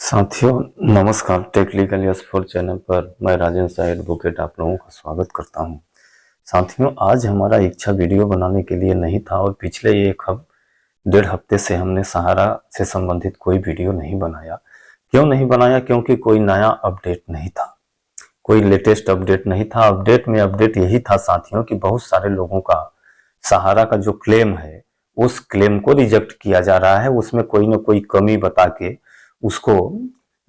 साथियों नमस्कार। Technical यस4 channel पर मैं राजेंद्र शाह एडवोकेट आप लोगों का स्वागत करता हूं। साथियों आज हमारा इच्छा वीडियो बनाने के लिए नहीं था और पिछले डेढ़ हफ्ते से हमने सहारा से संबंधित कोई वीडियो नहीं बनाया। क्यों नहीं बनाया? क्योंकि कोई नया अपडेट नहीं था, कोई लेटेस्ट अपडेट नहीं था। अपडेट यही था साथियों कि बहुत सारे लोगों का सहारा का जो क्लेम है उस क्लेम को रिजेक्ट किया जा रहा है। उसमें कोई ना कोई कमी बता के उसको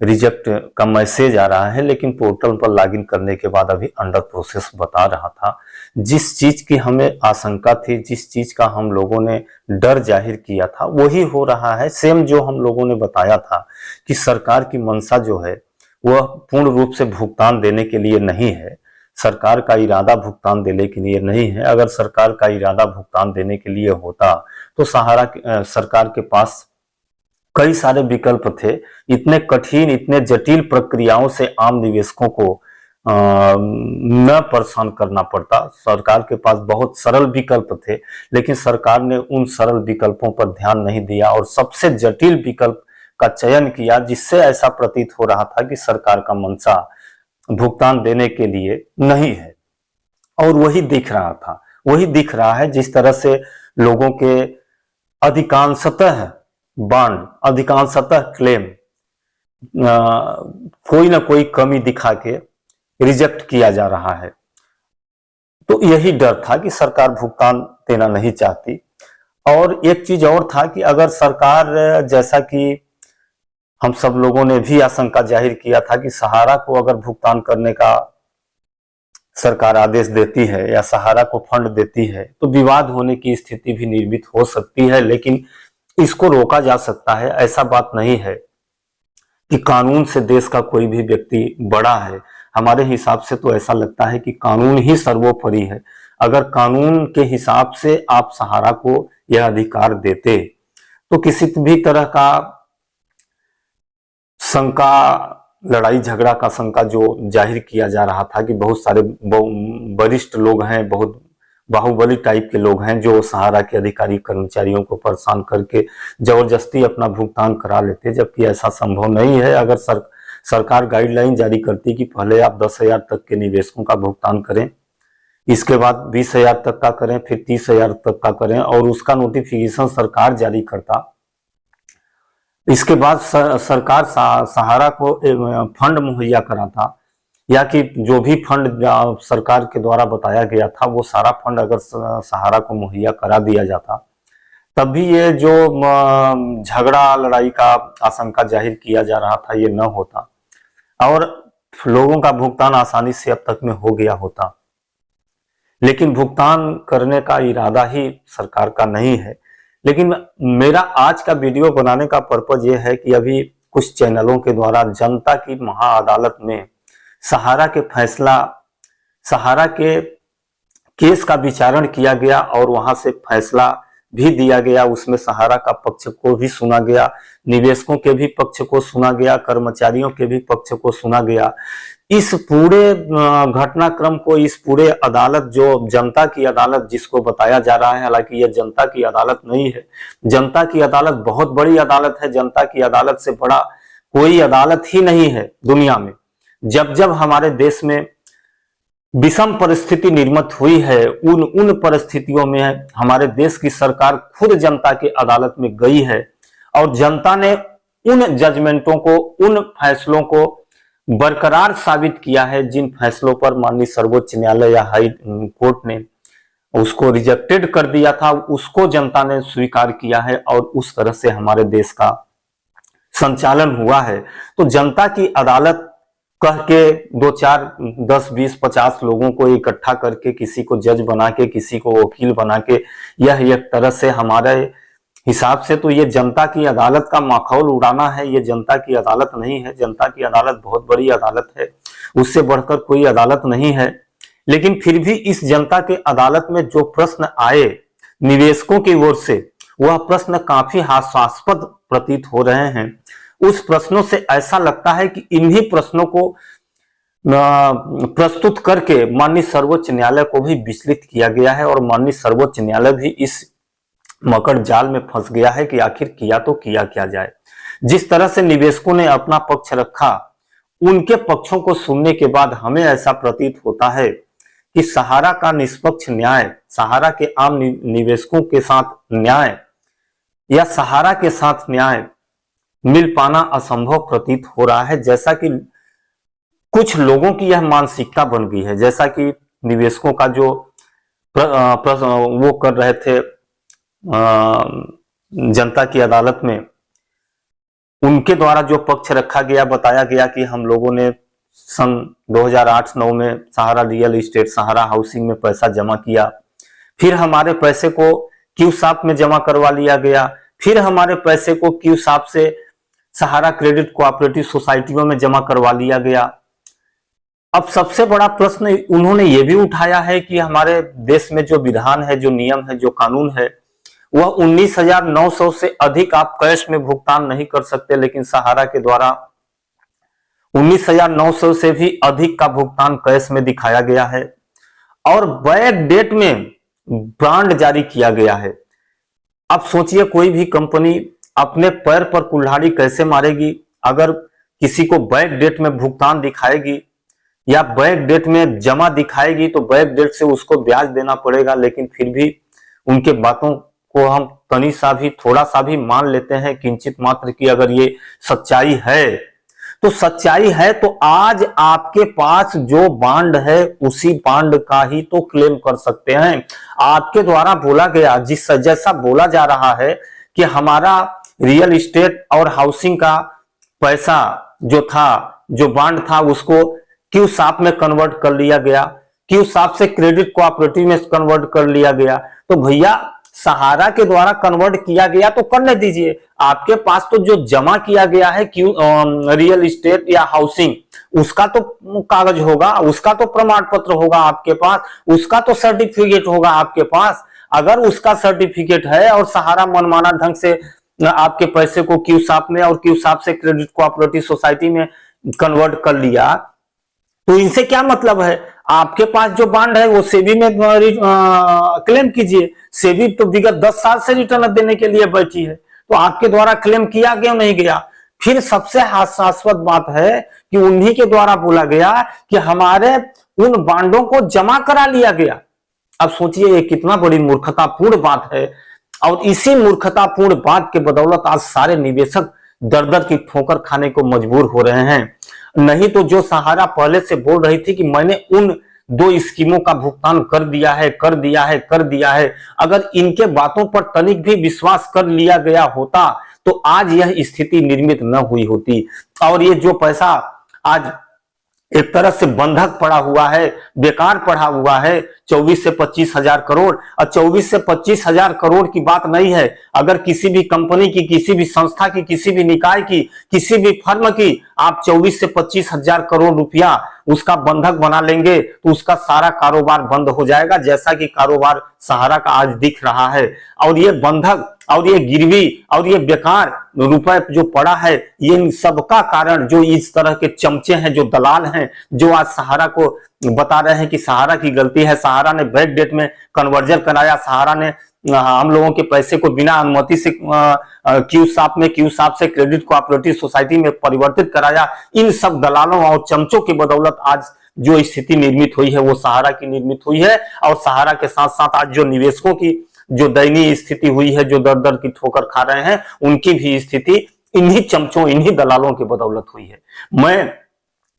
रिजेक्ट का मैसेज आ रहा है, लेकिन पोर्टल पर लॉगिन करने के बाद अभी अंडर प्रोसेस बता रहा था। जिस चीज की हमें आशंका थी, जिस चीज का हम लोगों ने डर जाहिर किया था, वही हो रहा है। सेम जो हम लोगों ने बताया था कि सरकार की मंशा जो है वह पूर्ण रूप से भुगतान देने के लिए नहीं है, सरकार का इरादा भुगतान देने के लिए नहीं है। अगर सरकार का इरादा भुगतान देने के लिए होता तो सरकार के पास कई सारे विकल्प थे। इतने कठिन, इतने जटिल प्रक्रियाओं से आम निवेशकों को न परेशान करना पड़ता। सरकार के पास बहुत सरल विकल्प थे, लेकिन सरकार ने उन सरल विकल्पों पर ध्यान नहीं दिया और सबसे जटिल विकल्प का चयन किया, जिससे ऐसा प्रतीत हो रहा था कि सरकार का मंशा भुगतान देने के लिए नहीं है। और वही दिख रहा था, वही दिख रहा है। जिस तरह से लोगों के अधिकांशतः बॉन्ड, अधिकांशतः क्लेम कोई ना कोई कमी दिखा के रिजेक्ट किया जा रहा है, तो यही डर था कि सरकार भुगतान देना नहीं चाहती। और एक चीज और था कि अगर सरकार, जैसा कि हम सब लोगों ने भी आशंका जाहिर किया था कि सहारा को अगर भुगतान करने का सरकार आदेश देती है या सहारा को फंड देती है तो विवाद होने की स्थिति भी निर्मित हो सकती है, लेकिन इसको रोका जा सकता है। ऐसा बात नहीं है कि कानून से देश का कोई भी व्यक्ति बड़ा है। हमारे हिसाब से तो ऐसा लगता है कि कानून ही सर्वोपरि है। अगर कानून के हिसाब से आप सहारा को यह अधिकार देते तो किसी भी तरह का शंका, लड़ाई झगड़ा का शंका जो जाहिर किया जा रहा था कि बहुत सारे वरिष्ठ लोग हैं, बहुत बाहुबली टाइप के लोग हैं जो सहारा के अधिकारी कर्मचारियों को परेशान करके जबरदस्ती अपना भुगतान करा लेते, जबकि ऐसा संभव नहीं है। अगर सरकार गाइडलाइन जारी करती कि पहले आप 10,000 तक के निवेशकों का भुगतान करें, इसके बाद 20,000 तक का करें, फिर 30,000 तक का करें, और उसका नोटिफिकेशन सरकार जारी करता, इसके बाद सरकार सहारा को फंड मुहैया कराता, या कि जो भी फंड सरकार के द्वारा बताया गया था वो सारा फंड अगर सहारा को मुहैया करा दिया जाता, तब भी ये जो झगड़ा लड़ाई का आशंका जाहिर किया जा रहा था ये न होता और लोगों का भुगतान आसानी से अब तक में हो गया होता। लेकिन भुगतान करने का इरादा ही सरकार का नहीं है। लेकिन मेरा आज का वीडियो बनाने का पर्पज ये है कि अभी कुछ चैनलों के द्वारा जनता की महाअदालत में सहारा के केस का विचारण किया गया और वहां से फैसला भी दिया गया। उसमें सहारा का पक्ष को भी सुना गया, निवेशकों के भी पक्ष को सुना गया, कर्मचारियों के भी पक्ष को सुना गया। इस पूरे घटनाक्रम को, इस पूरे अदालत, जो जनता की अदालत जिसको बताया जा रहा है, हालांकि यह जनता की अदालत नहीं है। जनता की अदालत बहुत बड़ी अदालत है। जनता की अदालत से बड़ा कोई अदालत ही नहीं है दुनिया में। जब हमारे देश में विषम परिस्थिति निर्मित हुई है, उन परिस्थितियों में हमारे देश की सरकार खुद जनता की अदालत में गई है और जनता ने उन जजमेंटों को, उन फैसलों को बरकरार साबित किया है जिन फैसलों पर माननीय सर्वोच्च न्यायालय या हाई कोर्ट ने उसको रिजेक्टेड कर दिया था, उसको जनता ने स्वीकार किया है और उस तरह से हमारे देश का संचालन हुआ है। तो जनता की अदालत कह के 2, 4, 10, 20, 50 लोगों को इकट्ठा करके किसी को जज बना के, किसी को वकील बना के, यह एक तरह से हमारे हिसाब से तो ये जनता की अदालत का माखौल उड़ाना है। ये जनता की अदालत नहीं है। जनता की अदालत बहुत बड़ी अदालत है, उससे बढ़कर कोई अदालत नहीं है। लेकिन फिर भी इस जनता के अदालत में जो प्रश्न आए निवेशकों की ओर से, वह प्रश्न काफी हास्यास्पद प्रतीत हो रहे हैं। उस प्रश्नों से ऐसा लगता है कि इन्हीं प्रश्नों को प्रस्तुत करके माननीय सर्वोच्च न्यायालय को भी विचलित किया गया है और माननीय सर्वोच्च न्यायालय भी इस मकड़ जाल में फंस गया है कि आखिर किया तो किया क्या जाए। जिस तरह से निवेशकों ने अपना पक्ष रखा, उनके पक्षों को सुनने के बाद हमें ऐसा प्रतीत होता है कि सहारा का निष्पक्ष न्याय, सहारा के आम निवेशकों के साथ न्याय या सहारा के साथ न्याय मिल पाना असंभव प्रतीत हो रहा है, जैसा कि कुछ लोगों की यह मानसिकता बन गई है। जैसा कि निवेशकों का जो वो कर रहे थे जनता की अदालत में, उनके द्वारा जो पक्ष रखा गया, बताया गया कि हम लोगों ने सन 2008-9 में सहारा रियल एस्टेट, सहारा हाउसिंग में पैसा जमा किया, फिर हमारे पैसे को क्यूसाप में जमा करवा लिया गया, फिर हमारे पैसे को क्यूसाप से सहारा क्रेडिट कोऑपरेटिव सोसाइटियों में जमा करवा लिया गया। अब सबसे बड़ा प्रश्न उन्होंने ये भी उठाया है कि हमारे देश में जो विधान है, जो नियम है, जो कानून है, वह 19,900 से अधिक आप कैश में भुगतान नहीं कर सकते, लेकिन सहारा के द्वारा 19,900 से भी अधिक का भुगतान कैश में दिखाया गया है और बैक डेट में ब्रांड जारी किया गया है। अब सोचिए, कोई भी कंपनी अपने पैर पर कुल्हाड़ी कैसे मारेगी? अगर किसी को बैक डेट में भुगतान दिखाएगी या बैक डेट में जमा दिखाएगी तो बैक डेट से उसको ब्याज देना पड़ेगा, लेकिन फिर भी उनके बातों को हम तनी सा भी, थोड़ा सा भी मान लेते हैं किंचित मात्र की अगर ये सच्चाई है तो सच्चाई है, तो आज आपके पास जो बांड है उसी बांड का ही तो क्लेम कर सकते हैं। आपके द्वारा बोला गया, जैसा बोला जा रहा है कि हमारा रियल एस्टेट और हाउसिंग का पैसा जो था, जो बांड था, उसको क्यूसाप में कन्वर्ट कर लिया गया, क्यूसाप से क्रेडिट कोऑपरेटिव में कन्वर्ट कर लिया गया। तो भैया, सहारा के द्वारा कन्वर्ट किया गया तो करने दीजिए, आपके पास तो जो जमा किया गया है रियल एस्टेट या हाउसिंग, उसका तो कागज होगा, उसका तो प्रमाण पत्र होगा आपके पास, उसका तो सर्टिफिकेट होगा आपके पास। अगर उसका सर्टिफिकेट है और सहारा मनमाना ढंग से आपके पैसे को क्यूसाप में और क्यूसाप से क्रेडिट कोऑपरेटिव सोसाइटी में कन्वर्ट कर लिया, तो इनसे क्या मतलब है? आपके पास जो बांड है वो सेबी में क्लेम कीजिए। सेबी तो विगत 10 साल से रिटर्न देने के लिए बैठी है, तो आपके द्वारा क्लेम किया गया नहीं गया? फिर सबसे हास्यास्पद बात है कि उन्हीं के द्वारा बोला गया कि हमारे उन बांडों को जमा करा लिया गया। अब सोचिए, ये कितना बड़ी मूर्खतापूर्ण बात है, और इसी मूर्खतापूर्ण बात के बदौलत आज सारे निवेशक दर दर की ठोकर खाने को मजबूर हो रहे हैं। नहीं तो जो सहारा पहले से बोल रही थी कि मैंने उन 2 स्कीमों का भुगतान कर दिया है, अगर इनके बातों पर तनिक भी विश्वास कर लिया गया होता तो आज यह स्थिति निर्मित न हुई होती। और ये जो पैसा आज एक तरह से बंधक पड़ा हुआ है, बेकार पड़ा हुआ है, 24 से 25 हजार करोड़, और 24 से 25 हजार करोड़ की बात नहीं है। अगर किसी भी कंपनी की, किसी भी संस्था की, किसी भी निकाय की, किसी भी फर्म की आप 24 से 25 हजार करोड़ रुपया उसका बंधक बना लेंगे तो उसका सारा कारोबार बंद हो जाएगा, जैसा कि कारोबार सहारा का आज दिख रहा है। और ये बंधक और ये गिरवी और ये बेकार रुपए जो पड़ा है, ये इन सबका कारण जो इस तरह के चमचे हैं, जो दलाल हैं, जो आज सहारा को बता रहे हैं कि सहारा की गलती है, सहारा ने बैक डेट में कन्वर्जन कराया, सहारा ने हम लोगों के पैसे को बिना अनुमति से क्यूसाप से क्रेडिट कोऑपरेटिव सोसाइटी में परिवर्तित कराया। इन सब दलालों और चमचों की बदौलत आज जो स्थिति निर्मित हुई है वो सहारा की निर्मित हुई है, और सहारा के साथ साथ आज जो निवेशकों की जो दयनीय स्थिति हुई है, जो दर दर की ठोकर खा रहे हैं, उनकी भी स्थिति इन्हीं चमचों, इन्हीं दलालों की बदौलत हुई है। मैं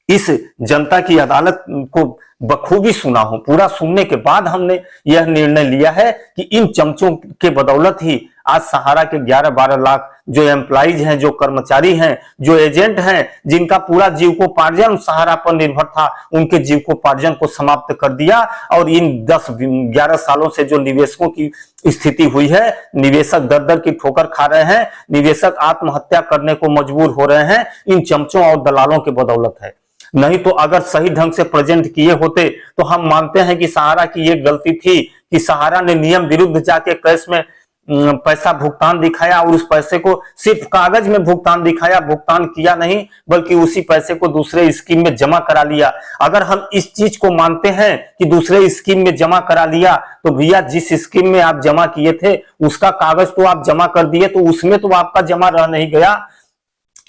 इस जनता की अदालत को बखूबी सुना हूं, पूरा सुनने के बाद हमने यह निर्णय लिया है कि इन चमचों के बदौलत ही आज सहारा के 11-12 लाख जो एम्प्लॉइज हैं, जो कर्मचारी हैं, जो एजेंट हैं, जिनका पूरा जीविकोपार्जन सहारा पर निर्भर था, उनके जीविकोपार्जन को समाप्त कर दिया। और इन 10-11 सालों से जो निवेशकों की स्थिति हुई है, निवेशक दर दर की ठोकर खा रहे हैं, निवेशक आत्महत्या करने को मजबूर हो रहे हैं, इन चमचों और दलालों की बदौलत है। नहीं तो अगर सही ढंग से प्रेजेंट किए होते तो हम मानते हैं कि सहारा की ये गलती थी कि सहारा ने नियम विरुद्ध जाके कैश में पैसा भुगतान दिखाया, और उस पैसे को सिर्फ कागज में भुगतान दिखाया, भुगतान किया नहीं, बल्कि उसी पैसे को दूसरे स्कीम में जमा करा लिया। अगर हम इस चीज को मानते हैं कि दूसरे स्कीम में जमा करा लिया, तो भैया जिस स्कीम में आप जमा किए थे उसका कागज तो आप जमा कर दिए, तो उसमें तो आपका जमा रह नहीं गया।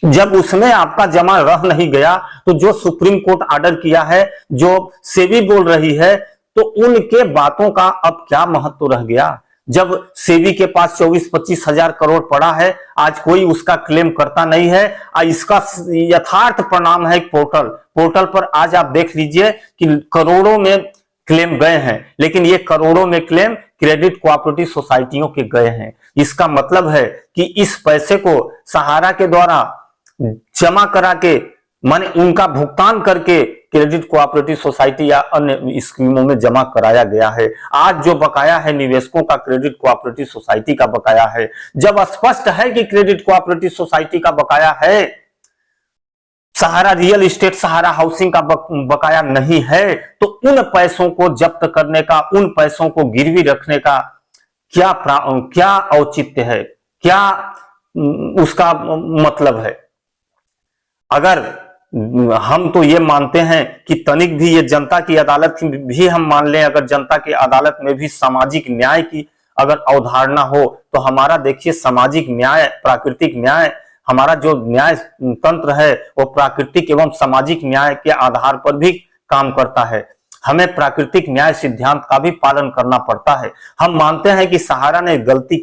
जब उसमें आपका जमा रह नहीं गया तो जो सुप्रीम कोर्ट ऑर्डर किया है, जो सेबी बोल रही है, तो उनके बातों का अब क्या महत्व रह गया। जब सेबी के पास 24-25 हजार करोड़ पड़ा है, आज कोई उसका क्लेम करता नहीं है। इसका यथार्थ परिणाम है पोर्टल पर आज आप देख लीजिए कि करोड़ों में क्लेम गए हैं, लेकिन ये करोड़ों में क्लेम क्रेडिट कोऑपरेटिव सोसाइटियों के गए हैं। इसका मतलब है कि इस पैसे को सहारा के द्वारा जमा करा के, माने उनका भुगतान करके क्रेडिट कोऑपरेटिव सोसाइटी या अन्य स्कीमों में जमा कराया गया है। आज जो बकाया है निवेशकों का क्रेडिट कोऑपरेटिव सोसाइटी का बकाया है। जब स्पष्ट है कि क्रेडिट कोऑपरेटिव सोसाइटी का बकाया है, सहारा रियल एस्टेट, सहारा हाउसिंग का बकाया नहीं है, तो उन पैसों को जब्त करने का, उन पैसों को गिरवी रखने का क्या औचित्य है, क्या उसका मतलब है। अगर हम तो ये मानते हैं कि तनिक भी ये जनता की अदालत भी हम मान लें, अगर जनता की अदालत में भी सामाजिक न्याय की अगर अवधारणा हो, तो हमारा देखिए सामाजिक न्याय, प्राकृतिक न्याय, हमारा जो न्याय तंत्र है वो प्राकृतिक एवं सामाजिक न्याय के आधार पर भी काम करता है। हमें प्राकृतिक न्याय सिद्धांत का भी पालन करना पड़ता है। हम मानते हैं कि सहारा ने गलती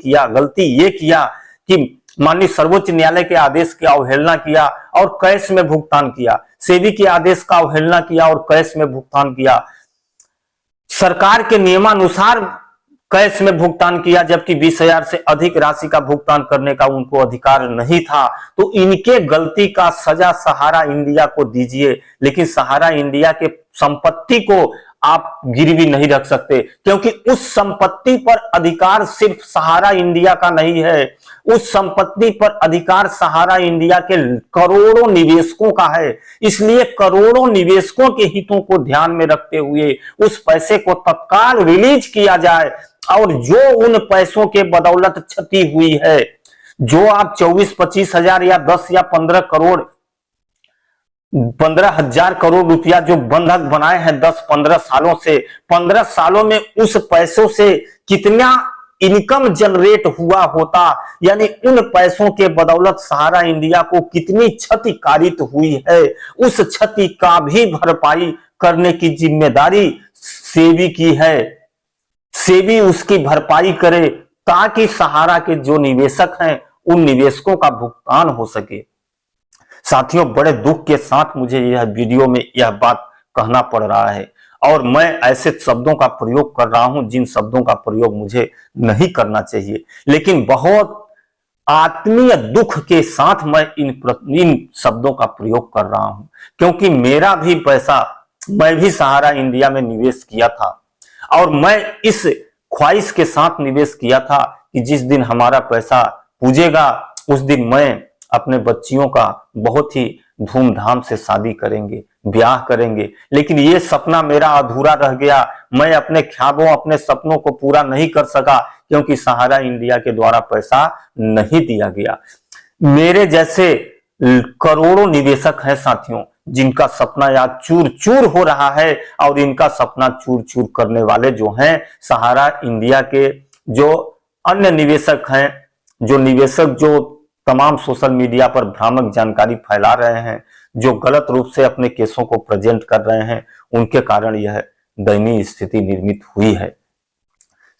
ये किया कि माननीय सर्वोच्च न्यायालय के आदेश की अवहेलना किया और कैश में भुगतान किया, सेबी के आदेश का अवहेलना किया और कैश में भुगतान किया, सरकार के नियमानुसार कैश में भुगतान किया, जबकि 20,000 से अधिक राशि का भुगतान करने का उनको अधिकार नहीं था। तो इनके गलती का सजा सहारा इंडिया को दीजिए, लेकिन सहारा इंडिया के संपत्ति को आप गिरवी नहीं रख सकते, क्योंकि उस संपत्ति पर अधिकार सिर्फ सहारा इंडिया का नहीं है। उस संपत्ति पर अधिकार सहारा इंडिया के करोड़ों निवेशकों का है। इसलिए करोड़ों निवेशकों के हितों को ध्यान में रखते हुए उस पैसे को तत्काल रिलीज किया जाए, और जो उन पैसों के बदौलत क्षति हुई है, जो आप 24-25 हजार या 10 या 15,000 करोड़ रुपया जो बंधक बनाए हैं 10-15 सालों से, 15 सालों में उस पैसों से कितना इनकम जनरेट हुआ होता, यानी उन पैसों के बदौलत सहारा इंडिया को कितनी क्षति कारित हुई है, उस क्षति का भी भरपाई करने की जिम्मेदारी सेबी की है। सेबी उसकी भरपाई करे ताकि सहारा के जो निवेशक हैं उन निवेशकों का भुगतान हो सके। साथियों, बड़े दुख के साथ मुझे यह वीडियो में यह बात कहना पड़ रहा है, और मैं ऐसे शब्दों का प्रयोग कर रहा हूं जिन शब्दों का प्रयोग मुझे नहीं करना चाहिए, लेकिन बहुत आत्मीय दुख के साथ मैं इन शब्दों का प्रयोग कर रहा हूं, क्योंकि मेरा भी पैसा मैं भी सहारा इंडिया में निवेश किया था, और मैं इस ख्वाहिश के साथ निवेश किया था कि जिस दिन हमारा पैसा पूजेगा उस दिन मैं अपने बच्चियों का बहुत ही धूमधाम से शादी करेंगे, ब्याह करेंगे। लेकिन ये सपना मेरा अधूरा रह गया, मैं अपने ख्वाबों, अपने सपनों को पूरा नहीं कर सका, क्योंकि सहारा इंडिया के द्वारा पैसा नहीं दिया गया। मेरे जैसे करोड़ों निवेशक हैं साथियों, जिनका सपना आज चूर चूर हो रहा है, और इनका सपना चूर चूर करने वाले जो हैं सहारा इंडिया के जो अन्य निवेशक हैं, जो निवेशक जो तमाम सोशल मीडिया पर भ्रामक जानकारी फैला रहे हैं, जो गलत रूप से अपने केसों को प्रेजेंट कर रहे हैं, उनके कारण यह दयनीय स्थिति निर्मित हुई है।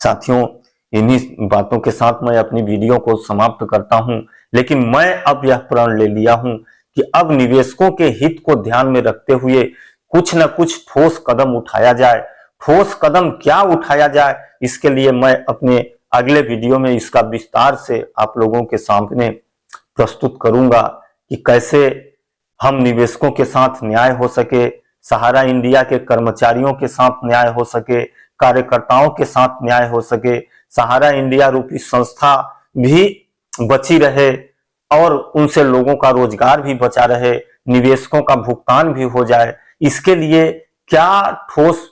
साथियों, इन्हीं बातों के साथ मैं अपनी वीडियो को समाप्त करता हूं, लेकिन मैं अब यह प्रण ले लिया हूं कि अब निवेशकों के हित को ध्यान में रखते हुए कुछ न कुछ ठोस कदम उठाया जाए। ठोस कदम क्या उठाया जाए, इसके लिए मैं अपने अगले वीडियो में इसका विस्तार से आप लोगों के सामने प्रस्तुत करूंगा कि कैसे हम निवेशकों के साथ न्याय हो सके, सहारा इंडिया के कर्मचारियों के साथ न्याय हो सके, कार्यकर्ताओं के साथ न्याय हो सके, सहारा इंडिया रूपी संस्था भी बची रहे और उनसे लोगों का रोजगार भी बचा रहे, निवेशकों का भुगतान भी हो जाए। इसके लिए क्या ठोस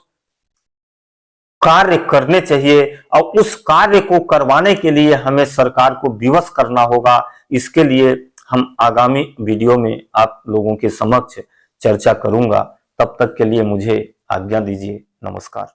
कार्य करने चाहिए, और उस कार्य को करवाने के लिए हमें सरकार को विवश करना होगा। इसके लिए हम आगामी वीडियो में आप लोगों के समक्ष चर्चा करूंगा। तब तक के लिए मुझे आज्ञा दीजिए। नमस्कार।